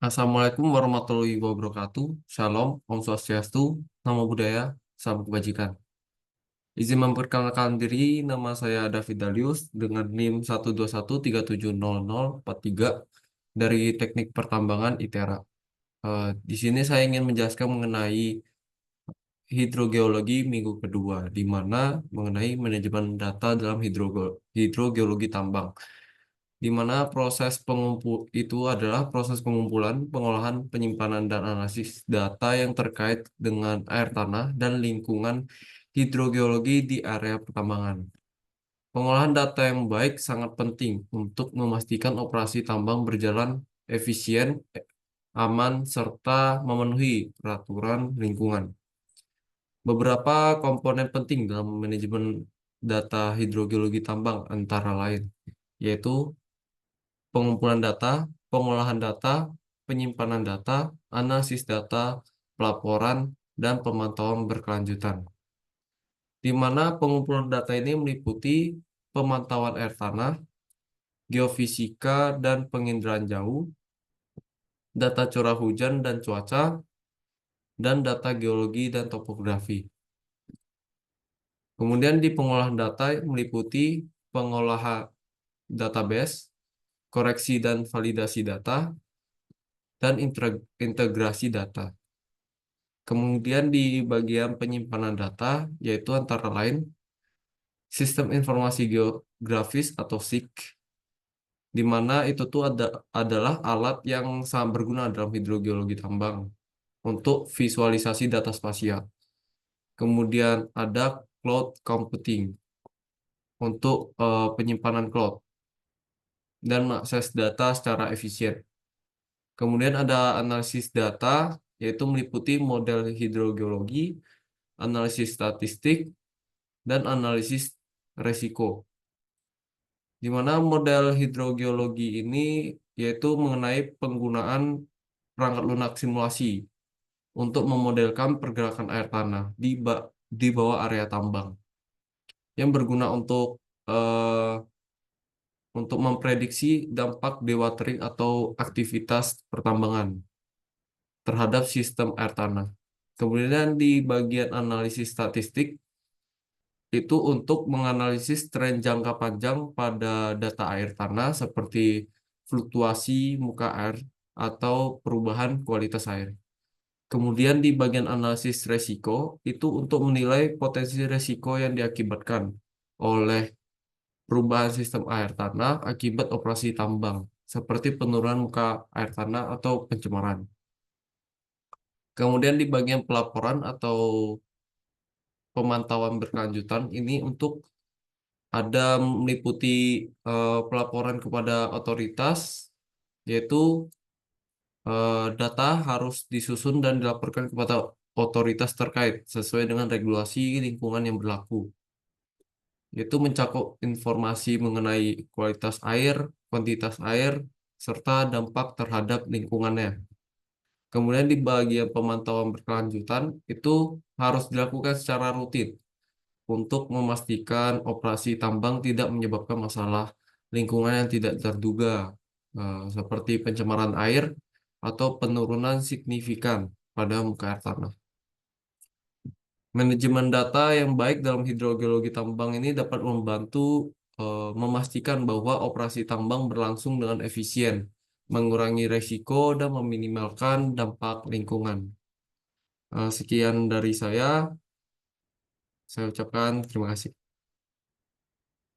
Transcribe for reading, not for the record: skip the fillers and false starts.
Assalamualaikum warahmatullahi wabarakatuh. Shalom, Om Swastiastu, Namo Buddhaya, Salam Kebajikan. Izin memperkenalkan diri, nama saya David Dalius dengan NIM 121370043 dari Teknik Pertambangan ITERA. Di sini saya ingin menjelaskan mengenai hidrogeologi minggu kedua, di mana mengenai manajemen data dalam hidrogeologi tambang, di mana proses pengumpul itu adalah proses pengumpulan, pengolahan, penyimpanan, dan analisis data yang terkait dengan air tanah dan lingkungan hidrogeologi di area pertambangan. Pengolahan data yang baik sangat penting untuk memastikan operasi tambang berjalan efisien, aman, serta memenuhi peraturan lingkungan. Beberapa komponen penting dalam manajemen data hidrogeologi tambang antara lain, yaitu pengumpulan data, pengolahan data, penyimpanan data, analisis data, pelaporan, dan pemantauan berkelanjutan. Di mana pengumpulan data ini meliputi pemantauan air tanah, geofisika dan penginderaan jauh, data curah hujan dan cuaca, dan data geologi dan topografi. Kemudian di pengolahan data meliputi pengolahan database, koreksi dan validasi data, dan integrasi data. Kemudian di bagian penyimpanan data, yaitu antara lain Sistem Informasi Geografis atau SIG, di mana itu tuh adalah alat yang sangat berguna dalam hidrogeologi tambang untuk visualisasi data spasial. Kemudian ada cloud computing untuk penyimpanan cloud dan mengakses data secara efisien. Kemudian ada analisis data, yaitu meliputi model hidrogeologi, analisis statistik, dan analisis resiko. Di mana model hidrogeologi ini yaitu mengenai penggunaan perangkat lunak simulasi untuk memodelkan pergerakan air tanah di bawah area tambang yang berguna eh, untuk memprediksi dampak dewatering atau aktivitas pertambangan terhadap sistem air tanah. Kemudian di bagian analisis statistik itu untuk menganalisis tren jangka panjang pada data air tanah seperti fluktuasi muka air atau perubahan kualitas air. Kemudian di bagian analisis resiko itu untuk menilai potensi resiko yang diakibatkan oleh perubahan sistem air tanah akibat operasi tambang, seperti penurunan muka air tanah atau pencemaran. Kemudian di bagian pelaporan atau pemantauan berkelanjutan ini untuk ada meliputi pelaporan kepada otoritas, yaitu data harus disusun dan dilaporkan kepada otoritas terkait sesuai dengan regulasi lingkungan yang berlaku, yaitu mencakup informasi mengenai kualitas air, kuantitas air, serta dampak terhadap lingkungannya. Kemudian di bagian pemantauan berkelanjutan itu harus dilakukan secara rutin untuk memastikan operasi tambang tidak menyebabkan masalah lingkungan yang tidak terduga, seperti pencemaran air atau penurunan signifikan pada muka air tanah. Manajemen data yang baik dalam hidrogeologi tambang ini dapat membantu memastikan bahwa operasi tambang berlangsung dengan efisien, mengurangi resiko, dan meminimalkan dampak lingkungan. Sekian dari saya ucapkan terima kasih.